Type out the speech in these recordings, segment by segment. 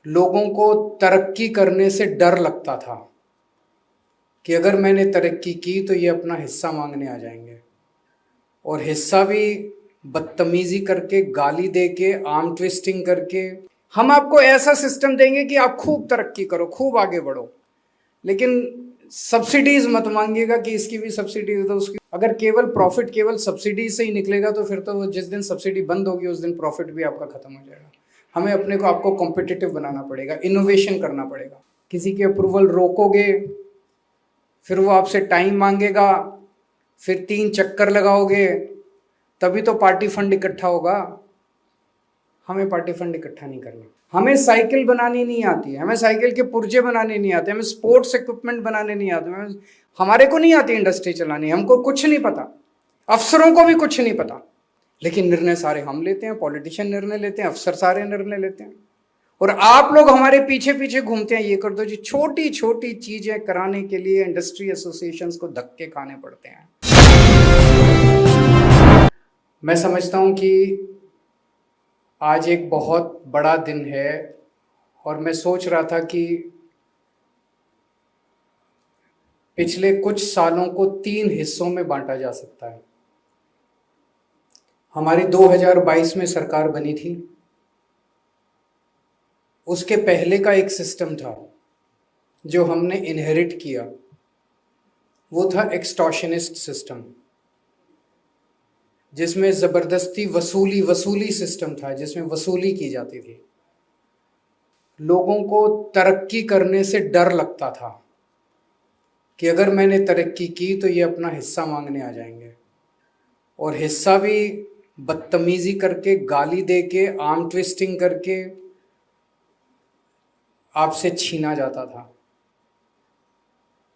लोगों को तरक्की करने से डर लगता था कि अगर मैंने तरक्की की तो ये अपना हिस्सा मांगने आ जाएंगे, और हिस्सा भी बदतमीजी करके, गाली दे के, आर्म ट्विस्टिंग करके। हम आपको ऐसा सिस्टम देंगे कि आप खूब तरक्की करो, खूब आगे बढ़ो, लेकिन सब्सिडीज मत मांगिएगा कि इसकी भी सब्सिडी दे दो, उसकी। अगर केवल प्रॉफिट केवल सब्सिडी से ही निकलेगा तो फिर तो जिस दिन सब्सिडी बंद होगी उस दिन प्रॉफिट भी आपका खत्म हो जाएगा। हमें अपने को आपको कॉम्पिटिटिव बनाना पड़ेगा, इनोवेशन करना पड़ेगा। किसी की अप्रूवल रोकोगे, फिर वो आपसे टाइम मांगेगा, फिर 3 चक्कर लगाओगे, तभी तो पार्टी फंड इकट्ठा होगा। हमें पार्टी फंड इकट्ठा नहीं करना। हमें साइकिल बनानी नहीं आती है, हमें साइकिल के पुर्जे बनाने नहीं आते, हमें स्पोर्ट्स इक्विपमेंट बनाने नहीं आते, हमारे को नहीं आती इंडस्ट्री चलानी, हमको कुछ नहीं पता, अफसरों को भी कुछ नहीं पता, लेकिन निर्णय सारे हम लेते हैं। पॉलिटिशियन निर्णय लेते हैं, अफसर सारे निर्णय लेते हैं, और आप लोग हमारे पीछे पीछे घूमते हैं, ये कर दो जी। छोटी छोटी चीजें कराने के लिए इंडस्ट्री एसोसिएशंस को धक्के खाने पड़ते हैं। मैं समझता हूं कि आज एक बहुत बड़ा दिन है, और मैं सोच रहा था कि पिछले कुछ सालों को 3 हिस्सों में बांटा जा सकता है। हमारी 2022 में सरकार बनी थी, उसके पहले का एक सिस्टम था जो हमने इनहेरिट किया, वो था एक्सटॉर्शनिस्ट सिस्टम, जिसमें जबरदस्ती वसूली सिस्टम था, जिसमें वसूली की जाती थी। लोगों को तरक्की करने से डर लगता था कि अगर मैंने तरक्की की तो ये अपना हिस्सा मांगने आ जाएंगे, और हिस्सा भी बदतमीजी करके, गाली दे के, आर्म ट्विस्टिंग करके आपसे छीना जाता था।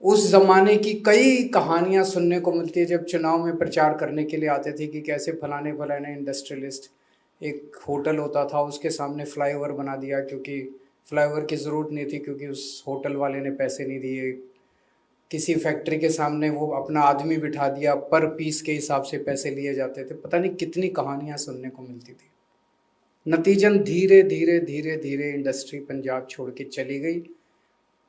उस जमाने की कई कहानियां सुनने को मिलती है, जब चुनाव में प्रचार करने के लिए आते थे कि कैसे फलाने फलाने इंडस्ट्रियलिस्ट, एक होटल होता था उसके सामने फ्लाईओवर बना दिया, क्योंकि फ्लाईओवर की ज़रूरत नहीं थी, क्योंकि उस होटल वाले ने पैसे नहीं दिए। किसी फैक्ट्री के सामने वो अपना आदमी बिठा दिया, पर पीस के हिसाब से पैसे लिए जाते थे। पता नहीं कितनी कहानियां सुनने को मिलती थी। नतीजन धीरे धीरे धीरे धीरे इंडस्ट्री पंजाब छोड़ के चली गई,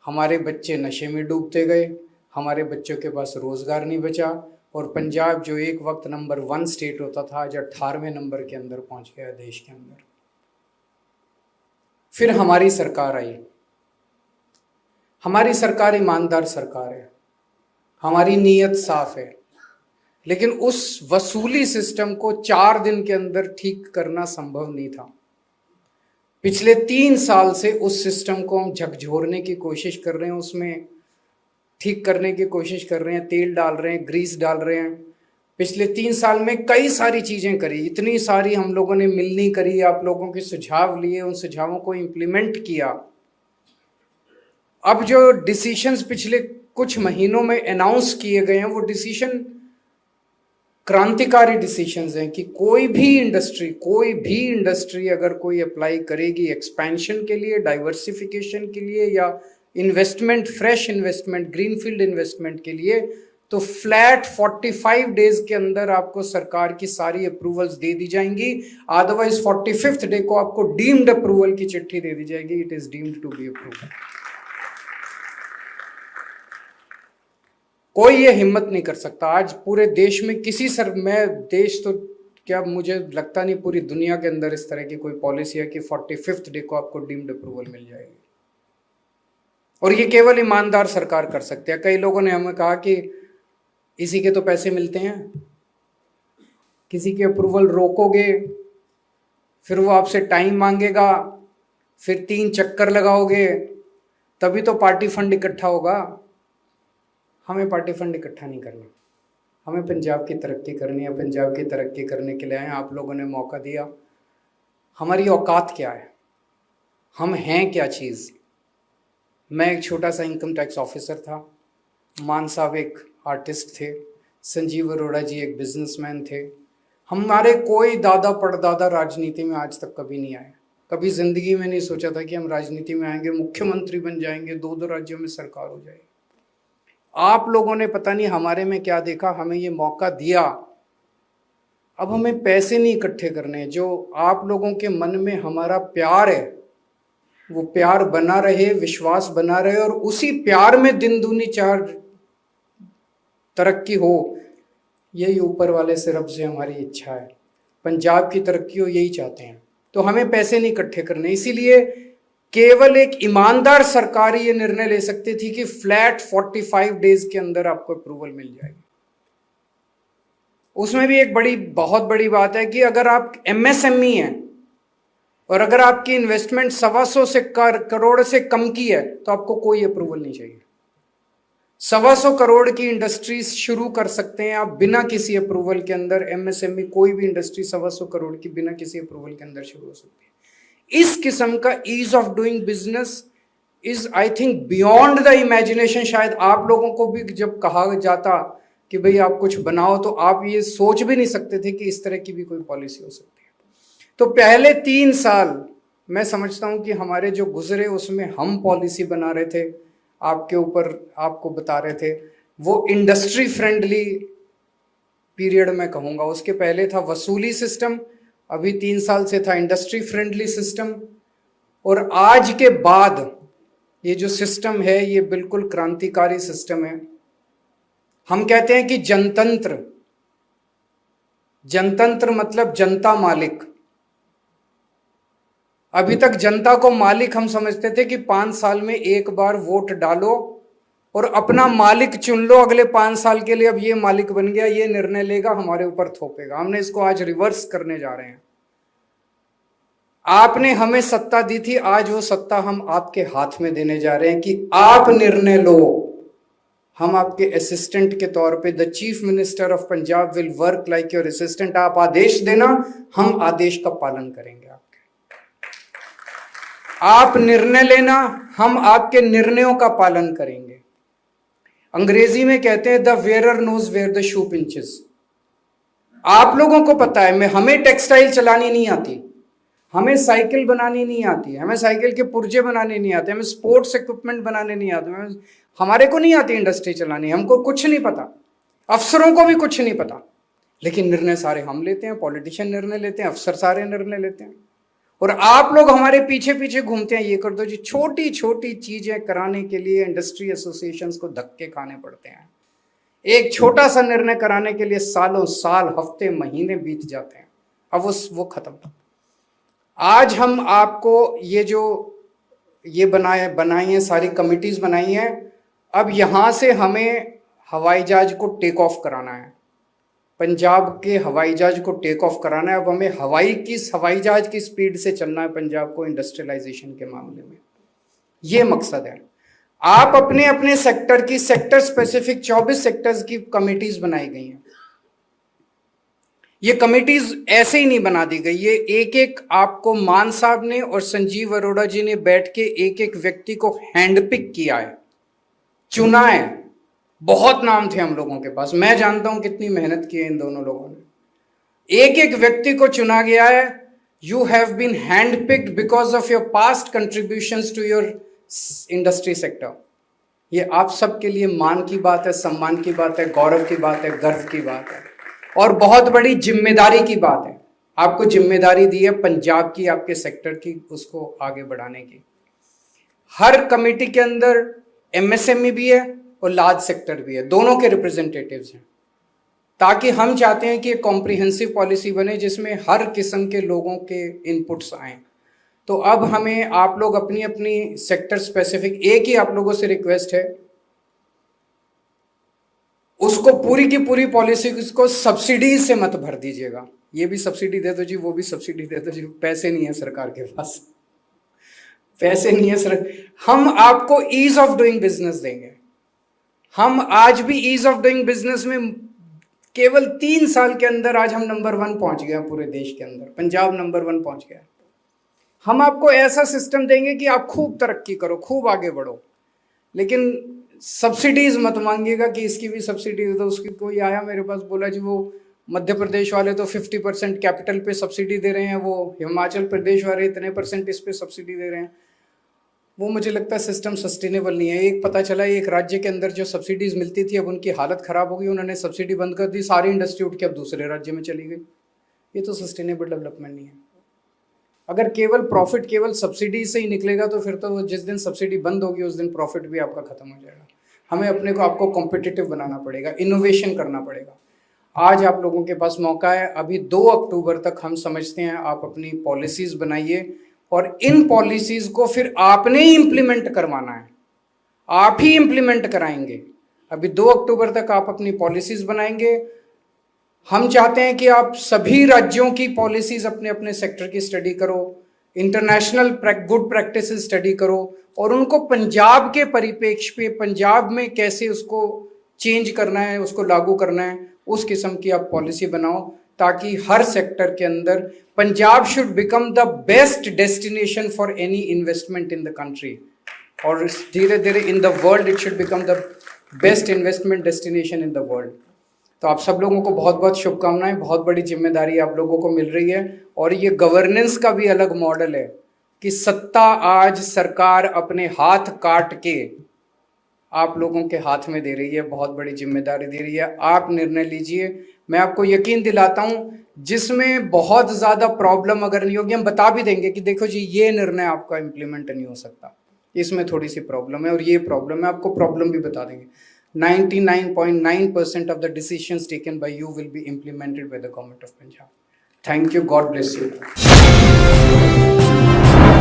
हमारे बच्चे नशे में डूबते गए, हमारे बच्चों के पास रोज़गार नहीं बचा, और पंजाब जो एक वक्त नंबर 1 स्टेट होता था, आज 18वें नंबर के अंदर पहुंच गया देश के अंदर। फिर हमारी सरकार आई। हमारी सरकार ईमानदार सरकार है, हमारी नीयत साफ है, लेकिन उस वसूली सिस्टम को 4 दिन के अंदर ठीक करना संभव नहीं था। पिछले 3 साल से उस सिस्टम को हम झकझोरने की कोशिश कर रहे हैं, उसमें ठीक करने की कोशिश कर रहे हैं, तेल डाल रहे हैं, ग्रीस डाल रहे हैं। पिछले 3 साल में कई सारी चीज़ें करी, इतनी सारी हम लोगों ने मिलनी करी, आप लोगों के सुझाव लिए, उन सुझावों को इम्प्लीमेंट किया। अब जो डिसीशंस पिछले कुछ महीनों में अनाउंस किए गए हैं, वो डिसीशन क्रांतिकारी डिसीशंस हैं कि कोई भी इंडस्ट्री अगर कोई अप्लाई करेगी एक्सपेंशन के लिए, डाइवर्सिफिकेशन के लिए, या investment, fresh investment, greenfield investment के लिए, तो फ्लैट 45 डेज के अंदर आपको सरकार की सारी अप्रूवल्स दे दी जाएंगी। अदरवाइज 45th डे को आपको डीम्ड अप्रूवल की चिट्ठी दे दी जाएगी, it is deemed to be approved. कोई ये हिम्मत नहीं कर सकता आज पूरे देश में किसी मैं देश तो क्या, मुझे लगता नहीं पूरी दुनिया के अंदर इस तरह की कोई पॉलिसी है कि 45th डे को आपको डीम्ड अप्रूवल मिल जाएगी, और ये केवल ईमानदार सरकार कर सकते हैं। कई लोगों ने हमें कहा कि इसी के तो पैसे मिलते हैं, किसी की अप्रूवल रोकोगे, फिर वो आपसे टाइम मांगेगा, फिर 3 चक्कर लगाओगे, तभी तो पार्टी फंड इकट्ठा होगा। हमें पार्टी फंड इकट्ठा नहीं करना, हमें पंजाब की तरक्की करनी है। पंजाब की तरक्की करने के लिए आए, आप लोगों ने मौका दिया। हमारी औकात क्या है, हम हैं क्या चीज़। मैं एक छोटा सा इनकम टैक्स ऑफिसर था, मान साहब एक आर्टिस्ट थे, संजीव अरोड़ा जी एक बिजनेसमैन थे। हमारे कोई दादा परदादा राजनीति में आज तक कभी नहीं आए, कभी ज़िंदगी में नहीं सोचा था कि हम राजनीति में आएंगे, मुख्यमंत्री बन जाएंगे, 2 राज्यों में सरकार हो जाएगी। आप लोगों ने पता नहीं हमारे में क्या देखा, हमें ये मौका दिया। अब हमें पैसे नहीं इकट्ठे करने, जो आप लोगों के मन में हमारा प्यार है वो प्यार बना रहे, विश्वास बना रहे, और उसी प्यार में दिन दूनी चार तरक्की हो, यही ऊपर वाले से, रब से हमारी इच्छा है। पंजाब की तरक्की हो, यही चाहते हैं। तो हमें पैसे नहीं इकट्ठे करने, इसीलिए केवल एक ईमानदार सरकार ये निर्णय ले सकती थी कि फ्लैट 45 डेज के अंदर आपको अप्रूवल मिल जाएगी। उसमें भी एक बहुत बड़ी बात है कि अगर आप एमएसएमई हैं और अगर आपकी इन्वेस्टमेंट 125 से करोड़ से कम की है तो आपको कोई अप्रूवल नहीं चाहिए। 125 करोड़ की इंडस्ट्रीज शुरू कर सकते हैं आप बिना किसी अप्रूवल के अंदर। एमएसएमई कोई भी इंडस्ट्री 125 करोड़ की बिना किसी अप्रूवल के अंदर शुरू हो सकती है। इस किस्म का ease of doing business is, I think, beyond the imagination. शायद आप लोगों को भी जब कहा जाता कि भाई आप कुछ बनाओ, तो आप ये सोच भी नहीं सकते थे कि इस तरह की भी कोई पॉलिसी हो सकती है। तो पहले 3 साल मैं समझता हूं कि हमारे जो गुजरे उसमें हम पॉलिसी बना रहे थे, आपके ऊपर आपको बता रहे थे, वो इंडस्ट्री फ्रेंडली पीरियड में कहूँगा। उसके पहले था वसूली सिस्टम, अभी 3 साल से था इंडस्ट्री फ्रेंडली सिस्टम, और आज के बाद ये जो सिस्टम है ये बिल्कुल क्रांतिकारी सिस्टम है। हम कहते हैं कि जनतंत्र, जनतंत्र मतलब जनता मालिक। अभी तक जनता को मालिक हम समझते थे कि 5 साल में एक बार वोट डालो और अपना मालिक चुन लो अगले 5 साल के लिए। अब ये मालिक बन गया, ये निर्णय लेगा, हमारे ऊपर थोपेगा। हमने इसको आज रिवर्स करने जा रहे हैं। आपने हमें सत्ता दी थी, आज वो सत्ता हम आपके हाथ में देने जा रहे हैं कि आप निर्णय लो। हम आपके असिस्टेंट के तौर पे, the chief minister of Punjab will work like your assistant. आप आदेश देना, हम आदेश का पालन करेंगे आपके। आप निर्णय लेना, हम आपके निर्णयों का पालन करेंगे। अंग्रेजी में कहते हैं the wearer knows where the shoe pinches. आप लोगों को पता है, हमें टेक्सटाइल चलानी नहीं आती, हमें साइकिल बनानी नहीं आती, हमें साइकिल के पुर्जे बनाने नहीं आते, हमें स्पोर्ट्स इक्विपमेंट बनाने नहीं आते, हमारे को नहीं आती इंडस्ट्री चलानी, हमको कुछ नहीं पता, अफसरों को भी कुछ नहीं पता। लेकिन निर्णय सारे हम लेते हैं, पॉलिटिशियन निर्णय लेते हैं, अफसर सारे निर्णय लेते हैं, और आप लोग हमारे पीछे पीछे घूमते हैं, ये कर दो जी। छोटी छोटी चीजें कराने के लिए इंडस्ट्री एसोसिएशंस को धक्के खाने पड़ते हैं। एक छोटा सा निर्णय कराने के लिए सालों साल, हफ्ते, महीने बीत जाते हैं। अब वो खत्म। आज हम आपको ये जो ये बनाई है, सारी कमिटीज बनाई हैं, अब यहां से हमें हवाई जहाज को टेक ऑफ कराना है, पंजाब के हवाई जहाज को टेक ऑफ कराना है। अब हमें हवाई जहाज की स्पीड से चलना है पंजाब को इंडस्ट्रियलाइजेशन के मामले में। ये मकसद है। आप अपने अपने सेक्टर की, सेक्टर स्पेसिफिक 24 सेक्टर्स की कमिटीज बनाई गई हैं। ये कमिटीज ऐसे ही नहीं बना दी गई, ये एक एक आपको मान साहब ने और संजीव अरोड़ा जी ने बैठ के एक एक व्यक्ति को हैंडपिक किया है, चुना है। बहुत नाम थे हम लोगों के पास, मैं जानता हूं कितनी मेहनत की है इन दोनों लोगों ने। एक एक व्यक्ति को चुना गया है। You have been handpicked because of your past contributions to your industry sector. ये आप सबके लिए मान की बात है, सम्मान की बात है, गौरव की बात है, गर्व की बात है, और बहुत बड़ी जिम्मेदारी की बात है। आपको जिम्मेदारी दी है पंजाब की, आपके सेक्टर की, उसको आगे बढ़ाने की। हर कमेटी के अंदर एमएसएमई भी है और लार्ज सेक्टर भी है, दोनों के रिप्रेजेंटेटिव्स हैं, ताकि हम चाहते हैं कि एक कॉम्प्रिहेंसिव पॉलिसी बने जिसमें हर किस्म के लोगों के इनपुट्स आएँ। तो अब हमें आप लोग अपनी अपनी सेक्टर स्पेसिफिक, एक ही आप लोगों से रिक्वेस्ट है, उसको पूरी की पूरी पॉलिसी को सब्सिडी से मत भर दीजिएगा। ये भी सब्सिडी दे दो जी, वो भी सब्सिडी दे दो जी। पैसे नहीं है सरकार के पास, पैसे नहीं है सर। हम आपको ईज ऑफ डूइंग बिजनेस देंगे। हम आज भी ईज ऑफ डूइंग बिजनेस में केवल 3 साल के अंदर आज हम नंबर 1 पहुंच गए पूरे देश के अंदर। पंजाब नंबर 1 पहुंच गया। हम आपको ऐसा सिस्टम देंगे कि आप खूब तरक्की करो, खूब आगे बढ़ो, लेकिन सब्सिडीज मत मांगिएगा कि इसकी भी सब्सिडी दे दो, उसकी। कोई आया मेरे पास, बोला जी वो मध्य प्रदेश वाले तो 50% कैपिटल पे सब्सिडी दे रहे हैं, वो हिमाचल प्रदेश वाले इतने % इस पे सब्सिडी दे रहे हैं। वो मुझे लगता है सिस्टम सस्टेनेबल नहीं है। एक पता चला एक राज्य के अंदर जो सब्सिडीज मिलती थी, अब उनकी हालत खराब हो गई, उन्होंने सब्सिडी बंद कर दी, सारी इंडस्ट्री उठ के अब दूसरे राज्य में चली गई। ये तो सस्टेनेबल डेवलपमेंट नहीं है। अगर केवल प्रॉफिट केवल सब्सिडी से ही निकलेगा तो फिर तो जिस दिन सब्सिडी बंद होगी उस दिन प्रॉफिट भी आपका खत्म हो जाएगा। हमें अपने को आपको कॉम्पिटिटिव बनाना पड़ेगा, इनोवेशन करना पड़ेगा। आज आप लोगों के पास मौका है, अभी 2 अक्टूबर तक हम समझते हैं आप अपनी पॉलिसीज बनाइए और इन पॉलिसीज को फिर आपने ही इम्प्लीमेंट करवाना है, आप ही इम्प्लीमेंट कराएंगे। अभी 2 अक्टूबर तक आप अपनी पॉलिसीज बनाएंगे। हम चाहते हैं कि आप सभी राज्यों की पॉलिसीज अपने अपने सेक्टर की स्टडी करो, इंटरनेशनल गुड प्रैक्टिस स्टडी करो और उनको पंजाब के परिप्रेक्ष्य पे पंजाब में कैसे उसको चेंज करना है, उसको लागू करना है, उस किस्म की आप पॉलिसी बनाओ ताकि हर सेक्टर के अंदर Punjab should become the best destination for any investment in the country और धीरे धीरे in the world it should become the best investment destination in the world. तो आप सब लोगों को बहुत बहुत शुभकामनाएं, बहुत बड़ी जिम्मेदारी आप लोगों को मिल रही है और ये गवर्नेंस का भी अलग मॉडल है कि सत्ता आज सरकार अपने हाथ काट के आप लोगों के हाथ में दे रही है, बहुत बड़ी जिम्मेदारी दे रही है। आप निर्णय लीजिए, मैं आपको यकीन दिलाता हूँ जिसमें बहुत ज़्यादा प्रॉब्लम अगर नहीं होगी, हम बता भी देंगे कि देखो जी ये निर्णय आपका इम्प्लीमेंट नहीं हो सकता, इसमें थोड़ी सी प्रॉब्लम है और ये प्रॉब्लम है, आपको प्रॉब्लम भी बता देंगे। 99.9% of the decisions taken by you will be implemented by the government of Punjab. Thank you. God bless you.